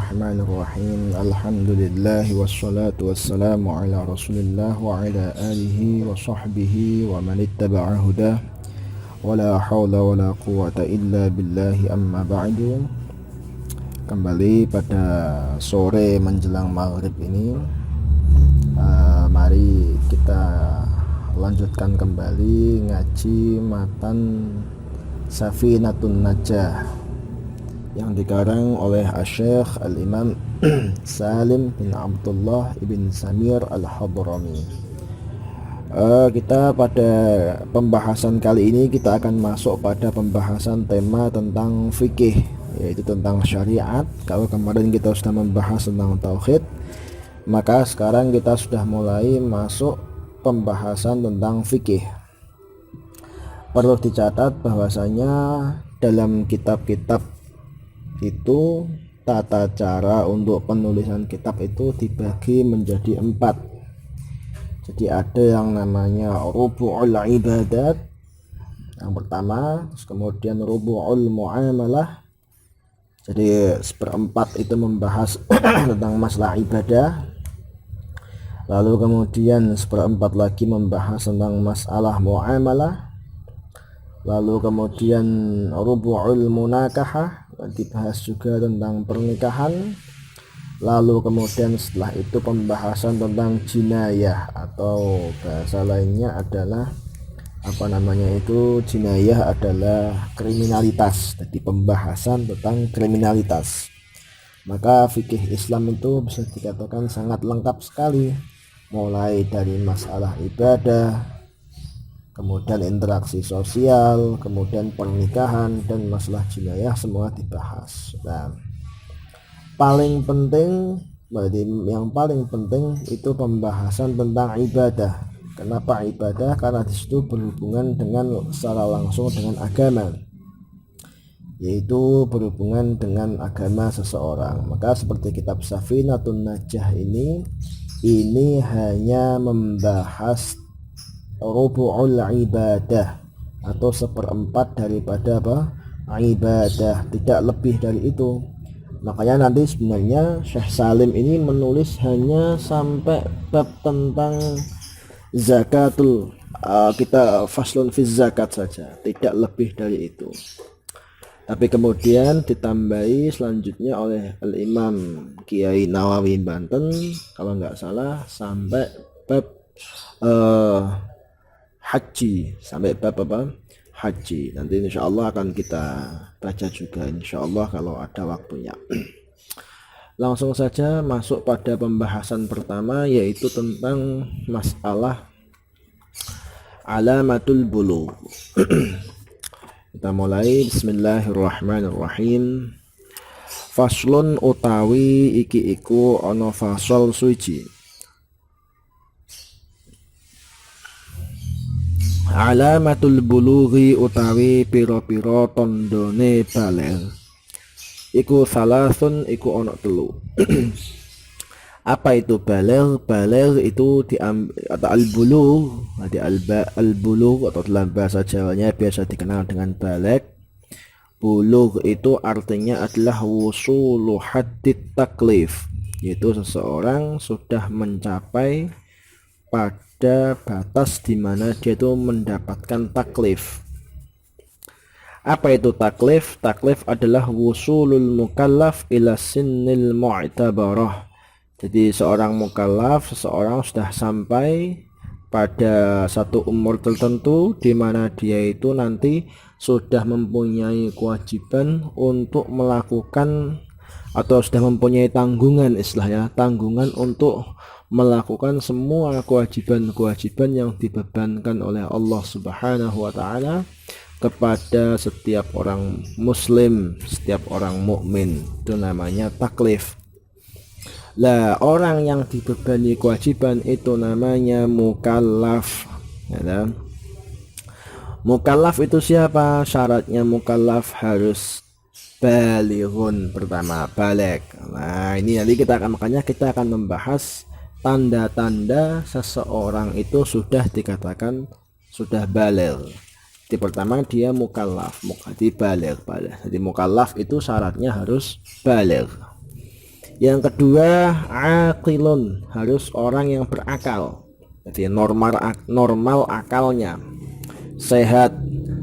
Bismillahirrahmanirrahim. Alhamdulillah wassalatu wassalamu ala Rasulillah wa ala alihi wa sahbihi wa man ittaba'a hudah. Wala haula wala quwata illa billahi amma ba'du. Kembali pada sore menjelang maghrib ini, mari kita lanjutkan kembali ngaji matan Safinatun Najah yang dikarang oleh Asy-Syaikh Al-Imam Salim bin Abdullah ibn Samir Al-Hadrami. Kita pada pembahasan kali ini kita akan masuk pada pembahasan tema tentang fikih, yaitu tentang syariat. Kalau kemarin kita sudah membahas tentang tauhid, maka sekarang kita sudah mulai masuk pembahasan tentang fikih. Perlu dicatat bahwasanya dalam kitab-kitab itu tata cara untuk penulisan kitab itu dibagi menjadi 4. Jadi ada yang namanya rubu'ul ibadat yang pertama, terus kemudian rubu'ul muamalah, jadi 1/4 itu membahas tentang masalah ibadah, lalu kemudian 1/4 lagi membahas tentang masalah muamalah, lalu kemudian rubu'ul munakahah, dibahas juga tentang pernikahan, lalu kemudian setelah itu pembahasan tentang jinayah atau bahasa lainnya adalah jinayah adalah kriminalitas. Jadi pembahasan tentang kriminalitas. Maka fikih Islam itu bisa dikatakan sangat lengkap sekali, mulai dari masalah ibadah, kemudian interaksi sosial, kemudian pernikahan, dan masalah jinayah semua dibahas. Nah, yang paling penting itu pembahasan tentang ibadah. Kenapa ibadah? Karena disitu berhubungan dengan secara langsung dengan agama, yaitu berhubungan dengan agama seseorang. Maka seperti kitab Safinatun Najah ini hanya membahas rubu'ul ibadah atau 1/4 daripada ibadah, tidak lebih dari itu. Makanya nanti sebenarnya Syekh Salim ini menulis hanya sampai bab tentang zakatul, kita faslun fi zakat saja, tidak lebih dari itu. Tapi kemudian ditambahi selanjutnya oleh Al-Imam Kiai Nawawi Banten kalau nggak salah sampai bab haji, sampai bab haji. Nanti insyaallah akan kita baca juga insyaallah kalau ada waktunya. Langsung saja masuk pada pembahasan pertama, yaitu tentang masalah alamatul bulugh. Kita mulai. Bismillahirrahmanirrahim. Faslun utawi iki iku ana fasal suci. Alamatul bulughi utawi piro-piro tondone baligh iku salasun, iku ono 3. Apa itu baligh? Baligh itu atau al-bulugh, al-bulugh atau dalam bahasa Jawanya biasa dikenal dengan baligh. Bulugh itu artinya adalah wusulu haddit taklif, yaitu seseorang sudah mencapai pada batas di mana dia itu mendapatkan taklif. Apa itu taklif? Taklif adalah wusulul mukallaf ila sinnil mu'tabarah. Jadi seorang mukallaf, seseorang sudah sampai pada satu umur tertentu di mana dia itu nanti sudah mempunyai kewajiban untuk melakukan atau sudah mempunyai tanggungan, istilahnya tanggungan untuk melakukan semua kewajiban-kewajiban yang dibebankan oleh Allah Subhanahu wa taala kepada setiap orang muslim, setiap orang mukmin. Itu namanya taklif. Lah, orang yang dibebani kewajiban itu namanya mukallaf, ya. Mukallaf itu siapa? Syaratnya mukallaf harus balighun, pertama baligh. Nah, ini nanti makanya kita akan membahas tanda-tanda seseorang itu sudah dikatakan sudah baligh. Jadi pertama dia mukallaf, jadi baligh. Jadi mukallaf itu syaratnya harus baligh. Yang kedua, aqilun, harus orang yang berakal. Jadi normal akalnya, sehat,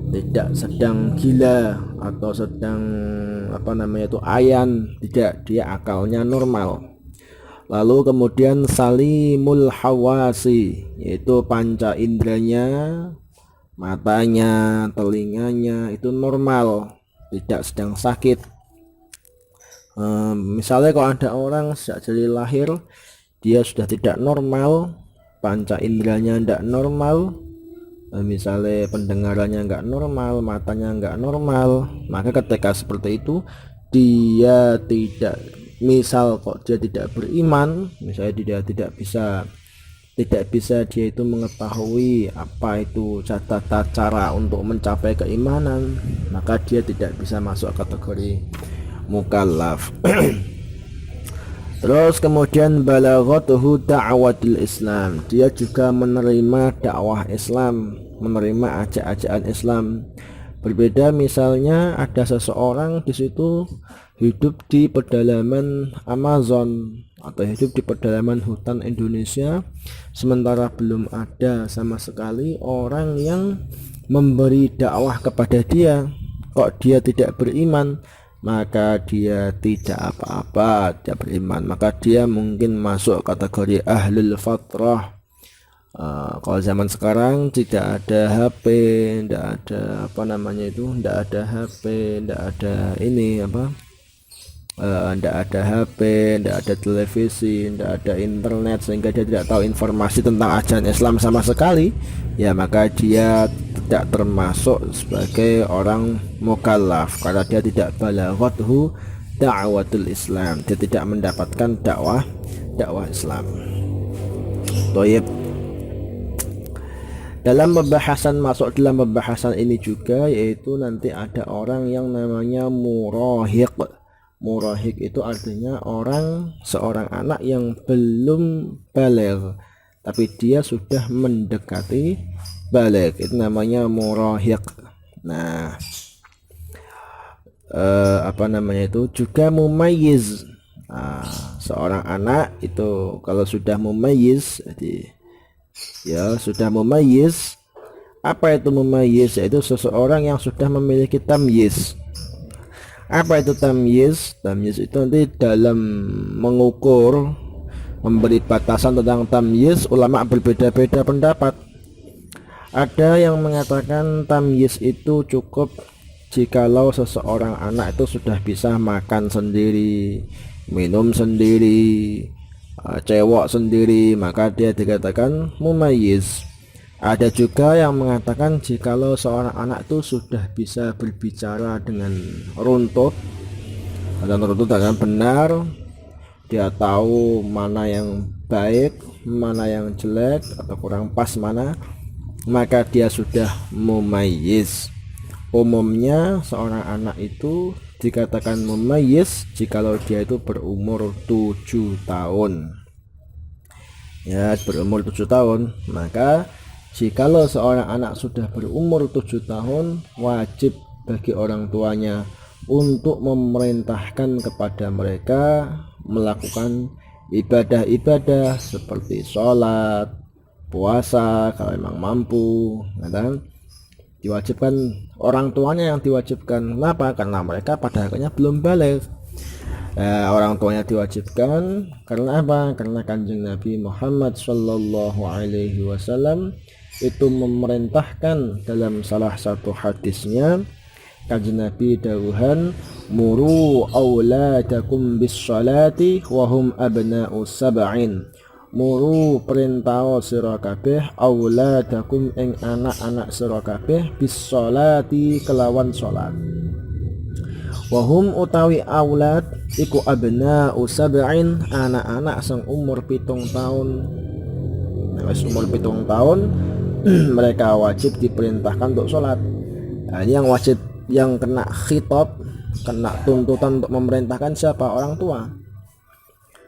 tidak sedang gila atau sedang ayan, tidak, dia akalnya normal. Lalu kemudian salimul hawasi, yaitu panca inderanya, matanya, telinganya itu normal, tidak sedang sakit. Misalnya kalau ada orang sejak dari lahir dia sudah tidak normal, panca inderanya tidak normal, misalnya pendengarannya nggak normal, matanya nggak normal, maka ketika seperti itu dia tidak, misal kok dia tidak beriman, misalnya dia tidak bisa dia itu mengetahui apa itu tata cara untuk mencapai keimanan, maka dia tidak bisa masuk kategori mukallaf. Terus kemudian balaghatuhu da'watul Islam, dia juga menerima dakwah Islam, menerima ajak-ajakan Islam. Berbeda misalnya ada seseorang di situ hidup di pedalaman Amazon atau hidup di pedalaman hutan Indonesia, sementara belum ada sama sekali orang yang memberi dakwah kepada dia, kok dia tidak beriman, maka dia tidak apa-apa, tidak beriman, maka dia mungkin masuk kategori ahlul fatrah. Kalau zaman sekarang tidak ada HP, tidak ada tidak ada HP, tidak ada tidak ada HP, tidak ada televisi, tidak ada internet, sehingga dia tidak tahu informasi tentang ajaran Islam sama sekali, ya maka dia tidak termasuk sebagai orang mukallaf karena dia tidak balaghathu da'watul Islam, dia tidak mendapatkan dakwah Islam. Toyib. Masuk dalam pembahasan ini juga, yaitu nanti ada orang yang namanya murahiq. Murahiq itu artinya seorang anak yang belum baligh tapi dia sudah mendekati baligh, itu namanya murahiq. Nah, itu juga mumayyiz. Seorang anak itu kalau sudah mumayyiz, jadi ya sudah mumayyiz. Apa itu mumayyiz? Yaitu seseorang yang sudah memiliki tamyiz. Apa itu tamyiz? Tamyiz itu nanti dalam mengukur, memberi batasan tentang tamyiz, ulama berbeda-beda pendapat. Ada yang mengatakan tamyiz itu cukup jikalau seseorang anak itu sudah bisa makan sendiri, minum sendiri, cewek sendiri, maka dia dikatakan mumayyiz. Ada juga yang mengatakan jikalau seorang anak itu sudah bisa berbicara dengan runtut, dan runtut dengan benar, dia tahu mana yang baik, mana yang jelek atau kurang pas mana, maka dia sudah mumayyiz. Umumnya seorang anak itu dikatakan mumayyiz jikalau dia itu berumur 7 tahun. Ya, berumur 7 tahun. Maka jikalau seorang anak sudah berumur 7 tahun, wajib bagi orang tuanya untuk memerintahkan kepada mereka melakukan ibadah-ibadah seperti sholat, puasa kalau memang mampu, kan? Diwajibkan, orang tuanya yang diwajibkan. Kenapa? Karena mereka pada akhirnya belum baligh. Orang tuanya diwajibkan karena apa? Karena Kanjeng Nabi Muhammad Shallallahu Alaihi Wasallam itu memerintahkan dalam salah satu hadisnya, Kanjeng Nabi dawuhan, muru auladakum bis sholati wahum abna'u sab'in. Muru perintah sira kabeh auladakum ing anak-anak sira kabeh bis sholati kelawan salat. Wahum utawi aulad iku abna'u sab'in, anak-anak sang umur 7 tahun. Umur 7 tahun mereka wajib diperintahkan untuk sholat. Nah, ini yang wajib, yang kena khitab, kena tuntutan untuk memerintahkan siapa? Orang tua.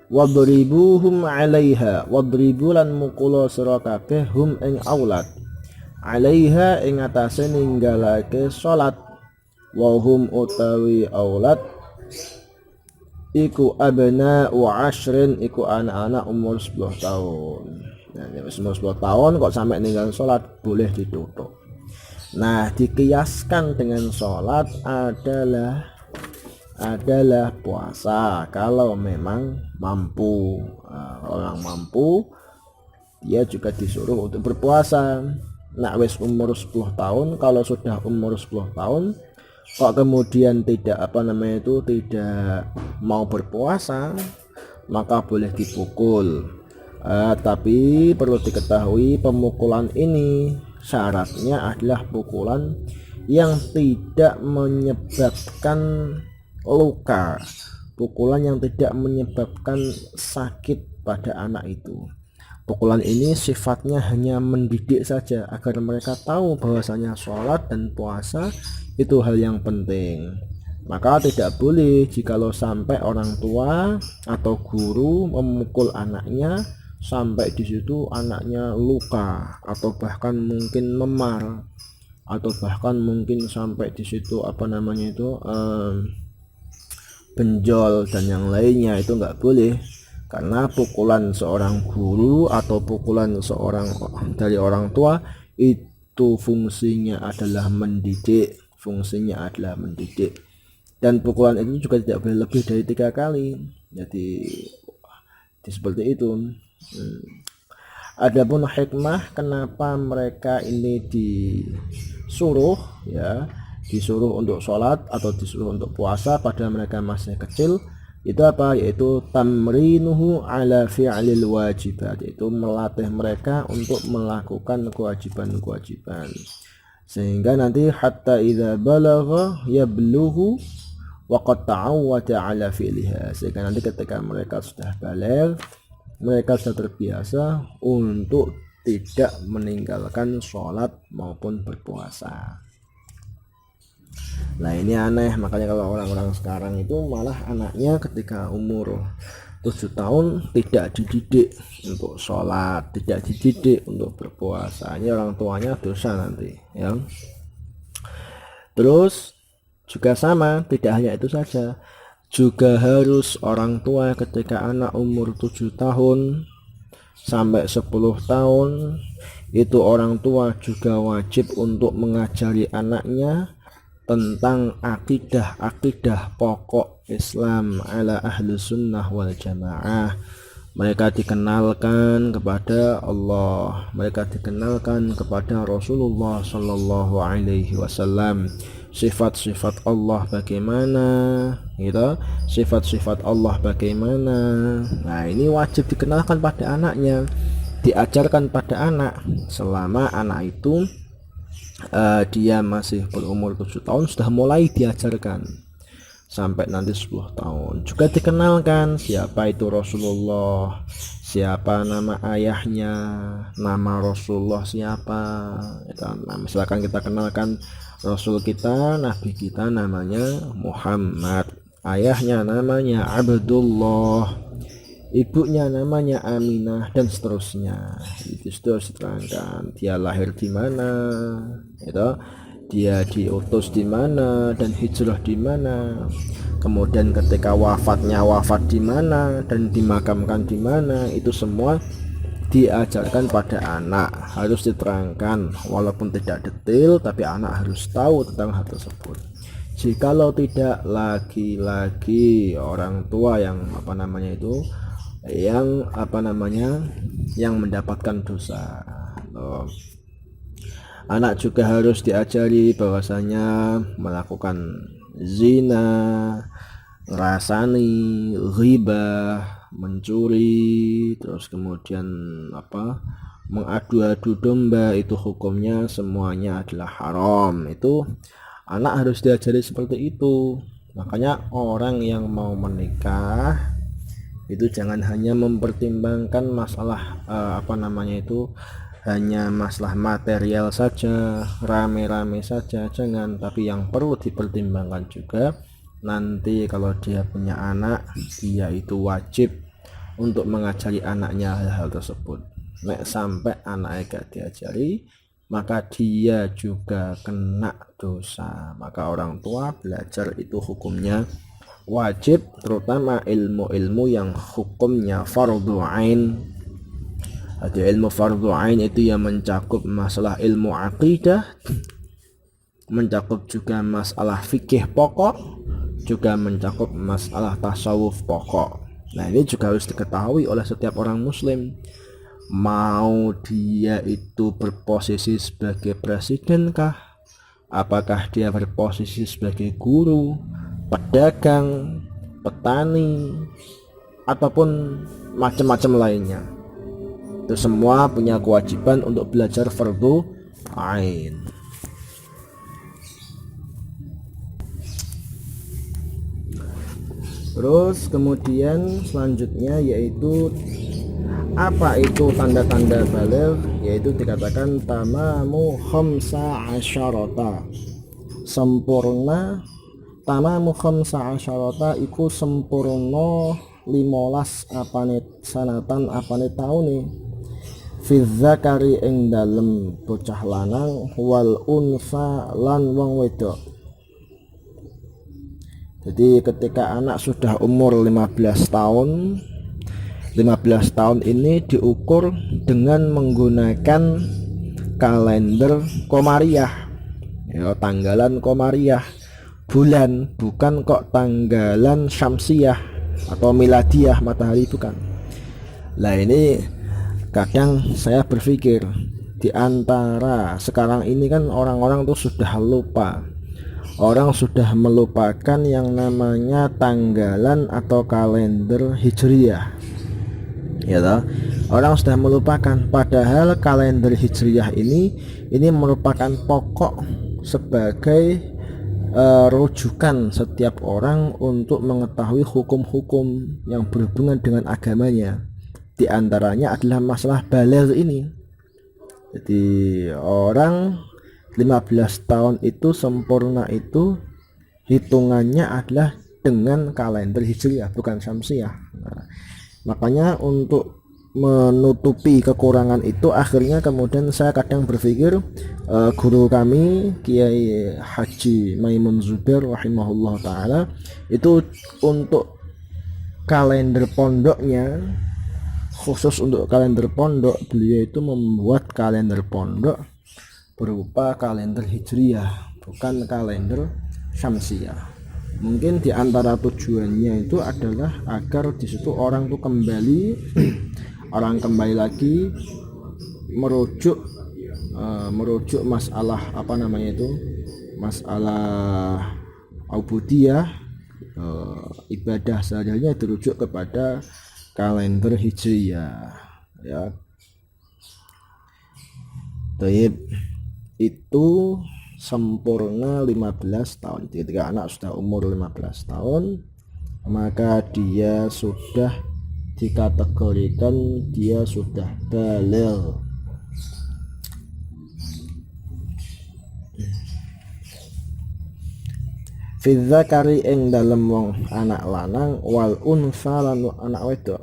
Wadribuhum 'alaiha, wadribu lan mukula sira kabeh hum ing aulad 'alaiha ing atase ninggalake sholat. Wa hum utawi aulad iku abna'u ashrin, iku anak-anak umur 10 tahun. Nah, umur 10 tahun kok sampai ninggal sholat boleh ditutup. Nah, dikiaskan dengan sholat adalah puasa kalau memang mampu. Nah, kalau memang mampu dia juga disuruh untuk berpuasa. Nah, wis umur 10 tahun, kalau sudah umur 10 tahun kok kemudian tidak tidak mau berpuasa, maka boleh dipukul. Tapi perlu diketahui pemukulan ini syaratnya adalah pukulan yang tidak menyebabkan luka, pukulan yang tidak menyebabkan sakit pada anak itu. Pukulan ini sifatnya hanya mendidik saja agar mereka tahu bahwasanya sholat dan puasa itu hal yang penting. Maka tidak boleh jikalau sampai orang tua atau guru memukul anaknya sampai di situ anaknya luka atau bahkan mungkin memar atau bahkan mungkin sampai di situ benjol dan yang lainnya, itu nggak boleh. Karena pukulan seorang guru atau pukulan dari orang tua itu fungsinya adalah mendidik, dan pukulan itu juga tidak boleh lebih dari 3 kali. Jadi seperti itu. Adapun hikmah kenapa mereka ini disuruh untuk sholat atau disuruh untuk puasa pada mereka masih kecil, itu apa? Yaitu tamrinuhu ala fi'lil wajibat, yaitu melatih mereka untuk melakukan kewajiban-kewajiban, sehingga nanti hatta idza balagha yablughu wa qad ta'awwada ala fi'liha, sehingga nanti ketika mereka sudah baligh, mereka sudah terbiasa untuk tidak meninggalkan sholat maupun berpuasa. Nah, ini aneh, makanya kalau orang-orang sekarang itu malah anaknya ketika umur 7 tahun tidak dididik untuk sholat, tidak dididik untuk berpuasa. Ini orang tuanya dosa nanti ya. Terus juga sama, tidak hanya itu saja, juga harus orang tua ketika anak umur 7 tahun sampai 10 tahun itu orang tua juga wajib untuk mengajari anaknya tentang akidah pokok Islam ala ahlu sunnah wal jamaah. Mereka dikenalkan kepada Allah, mereka dikenalkan kepada Rasulullah Sallallahu Alaihi Wasallam, sifat-sifat Allah bagaimana, gitu, sifat-sifat Allah bagaimana. Nah, ini wajib dikenalkan pada anaknya, diajarkan pada anak selama anak itu dia masih berumur 7 tahun, sudah mulai diajarkan sampai nanti 10 tahun. Juga dikenalkan siapa itu Rasulullah, siapa nama ayahnya, nama Rasulullah siapa. Nah, misalkan kita kenalkan Rasul kita, Nabi kita namanya Muhammad, ayahnya namanya Abdullah, ibunya namanya Aminah, dan seterusnya. Itu sudah diterangkan dia lahir di mana, dia diutus di mana dan hijrah di mana, kemudian ketika wafatnya wafat di mana dan dimakamkan di mana. Itu semua diajarkan pada anak, harus diterangkan walaupun tidak detail, tapi anak harus tahu tentang hal tersebut. Jikalau tidak, lagi-lagi orang tua yang yang mendapatkan dosa. Anak juga harus diajari bahwasanya melakukan zina, ngerasani, ghibah, mencuri, terus kemudian mengadu-adu domba, itu hukumnya semuanya adalah haram. Itu anak harus diajari seperti itu. Makanya orang yang mau menikah itu jangan hanya mempertimbangkan masalah hanya masalah material saja, rame-rame saja, jangan. Tapi yang perlu dipertimbangkan juga, nanti kalau dia punya anak, dia itu wajib untuk mengajari anaknya hal-hal tersebut. Nek sampai anaknya gak diajari, maka dia juga kena dosa. Maka orang tua belajar itu hukumnya wajib, terutama ilmu-ilmu yang hukumnya fardhu ain. Ada ilmu fardhu ain itu yang mencakup masalah ilmu aqidah, mencakup juga masalah fikih pokok, juga mencakup masalah tasawuf pokok. Nah, ini juga harus diketahui oleh setiap orang muslim. Mau dia itu berposisi sebagai presiden kah, apakah dia berposisi sebagai guru, pedagang, petani, ataupun macam-macam lainnya, itu semua punya kewajiban untuk belajar fardhu ain. Terus kemudian selanjutnya yaitu apa itu tanda-tanda baligh, yaitu dikatakan tamamu khamsa asyarata, sempurna. Tamamu khamsa asyarata iku sempurna 15 apane sanatan apane taune, fi dzakari ing dalem bocah lanang, wal unsa lan wong wedok. Jadi ketika anak sudah umur 15 tahun, 15 tahun ini diukur dengan menggunakan kalender komariah, ya, tanggalan komariah, bulan, bukan kok tanggalan syamsiah atau miladiah, matahari, bukan. Lah ini kadang saya berpikir, di antara sekarang ini kan orang-orang tuh sudah lupa, orang sudah melupakan yang namanya tanggalan atau kalender hijriyah, ya toh? Orang sudah melupakan, padahal kalender hijriyah ini merupakan pokok sebagai rujukan setiap orang untuk mengetahui hukum-hukum yang berhubungan dengan agamanya. Di antaranya adalah masalah baligh ini. Jadi orang 15 tahun itu sempurna itu hitungannya adalah dengan kalender hijriyah, bukan syamsiah. Nah, makanya untuk menutupi kekurangan itu, akhirnya kemudian saya kadang berpikir, guru kami Kiai Haji Maimun Zubair rahimahullah taala itu untuk kalender pondoknya, khusus untuk kalender pondok, beliau itu membuat kalender pondok berupa kalender hijriyah, bukan kalender syamsiah. Mungkin di antara tujuannya itu adalah agar di situ orang tuh kembali orang kembali lagi merujuk masalah apa namanya itu, masalah ubudiyah, ibadah sehari-harinya dirujuk kepada kalender hijriyah, ya. Baik, itu sempurna 15 tahun. Ketika anak sudah umur 15 tahun, maka dia sudah dikategorikan dia sudah baligh. Fi dzakari ing dalem wong anak lanang, wal unsa lan anak wedok.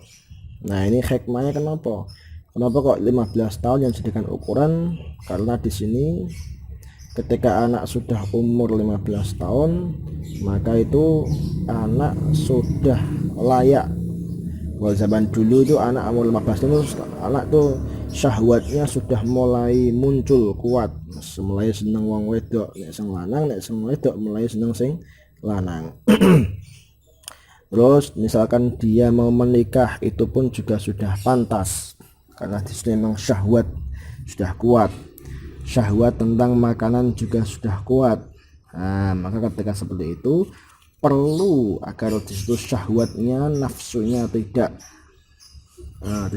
Nah, ini hikmahnya kenapa kok 15 tahun yang dijadikan ukuran? Karena di sini ketika anak sudah umur 15 tahun, maka itu anak sudah layak. Kalau zaman dulu itu anak umur 15 tahun, anak tuh syahwatnya sudah mulai muncul kuat, mulai seneng wong wedok, nek sing lanang, nek sing wedok mulai seneng sing lanang. Terus misalkan dia mau menikah, itu pun juga sudah pantas, karena di sini memang syahwat sudah kuat, syahwat tentang makanan juga sudah kuat. Nah, maka ketika seperti itu perlu agar di situ syahwatnya, nafsunya tidak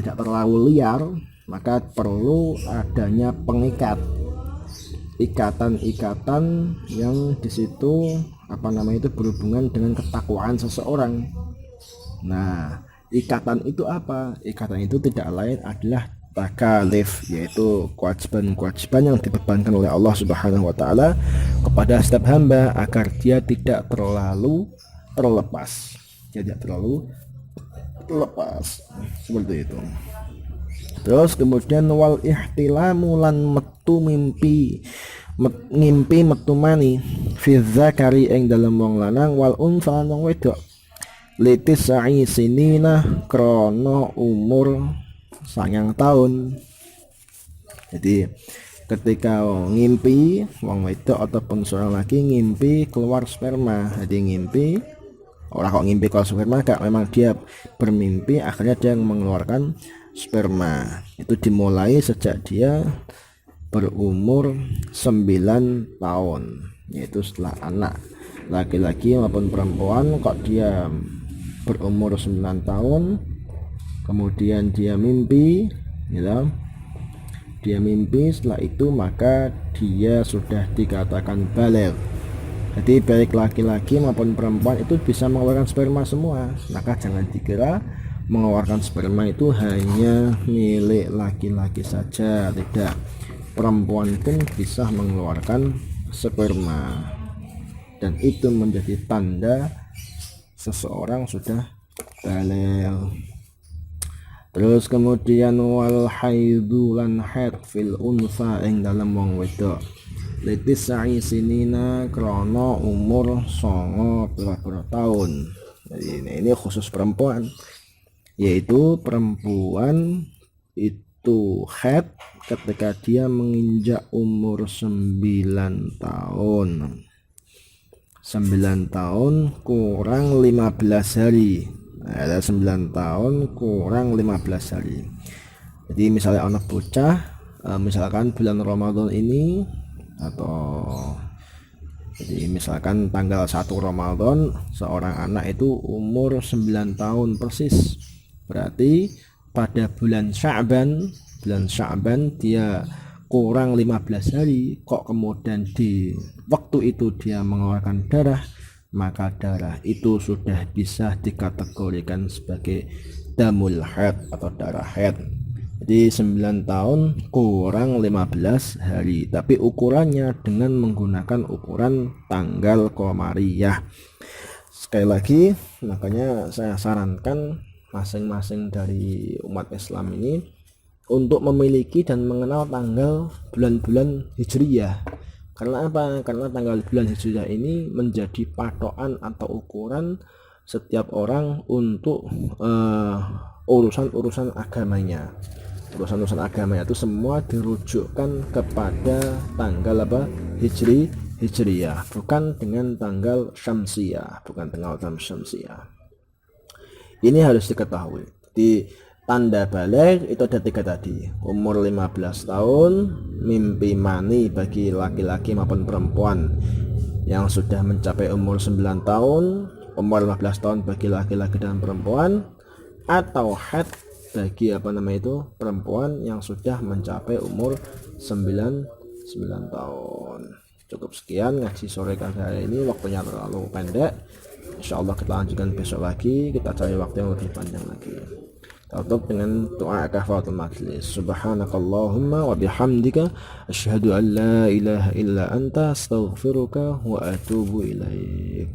terlalu liar, maka perlu adanya ikatan yang di situ itu berhubungan dengan ketakwaan seseorang. Nah, ikatan itu apa? Ikatan itu tidak lain adalah takalif, yaitu kewajiban yang dibebankan oleh Allah Subhanahu wa taala kepada setiap hamba agar dia tidak terlalu terlepas. Seperti itu. Terus kemudian wal ihtilamu lan metu ngimpi metu mani fi dzakari ing dalem wong lanang, wal unsa wong wedok. litisai sinina krono umur 9 tahun. Jadi ketika ngimpi wong wedok ataupun seorang laki ngimpi keluar sperma, jadi ngimpi orang kok ngimpi keluar sperma, gak, memang dia bermimpi akhirnya dia mengeluarkan sperma. Itu dimulai sejak dia berumur 9 tahun, yaitu setelah anak laki-laki maupun perempuan kok dia berumur 9 tahun kemudian dia mimpi, gitu. Dia mimpi, setelah itu maka dia sudah dikatakan baligh. Jadi baik laki-laki maupun perempuan itu bisa mengeluarkan sperma semua. Maka jangan dikira mengeluarkan sperma itu hanya milik laki-laki saja, tidak. Perempuan pun bisa mengeluarkan sperma, dan itu menjadi tanda seseorang sudah baligh. Terus kemudian wal haidu lan haid fil unsa ing dalam wong wedok litisai sinina krono umur 9 tahun. Jadi ini khusus perempuan, yaitu perempuan itu haid ketika dia menginjak umur 9 tahun. 9 tahun kurang 15 hari. Ada 9 tahun kurang 15 hari. Jadi misalnya anak bocah, misalkan bulan Ramadan ini, atau jadi misalkan tanggal 1 Ramadan seorang anak itu umur 9 tahun persis, berarti pada bulan Sya'ban dia kurang 15 hari, kok kemudian di waktu itu dia mengeluarkan darah, maka darah itu sudah bisa dikategorikan sebagai damul haid atau darah haid. Jadi 9 tahun kurang 15 hari, tapi ukurannya dengan menggunakan ukuran tanggal qamariyah. Sekali lagi, makanya saya sarankan masing-masing dari umat Islam ini untuk memiliki dan mengenal tanggal bulan-bulan hijriyah. Karena apa? Karena tanggal bulan hijriyah ini menjadi patokan atau ukuran setiap orang untuk urusan-urusan agamanya. Urusan-urusan agamanya itu semua dirujukkan kepada tanggal apa? Hijriyah, bukan dengan tanggal syamsiyah, bukan tanggal syamsiyah. Ini harus diketahui. Di tanda baligh itu ada 3 tadi: umur 15 tahun, mimpi mani bagi laki-laki maupun perempuan yang sudah mencapai umur 9 tahun, umur 15 tahun bagi laki-laki dan perempuan, atau haid bagi perempuan yang sudah mencapai umur 9 tahun. Cukup sekian ngaji sore kali hari ini, waktunya terlalu pendek. Insyaallah kita lanjutkan besok lagi, kita cari waktu yang lebih panjang lagi. Tutup dengan doa kafaratul majlis. Subhanakallahumma wa bihamdika asyhadu an la ilaha illa anta astaghfiruka wa atubu ilaik.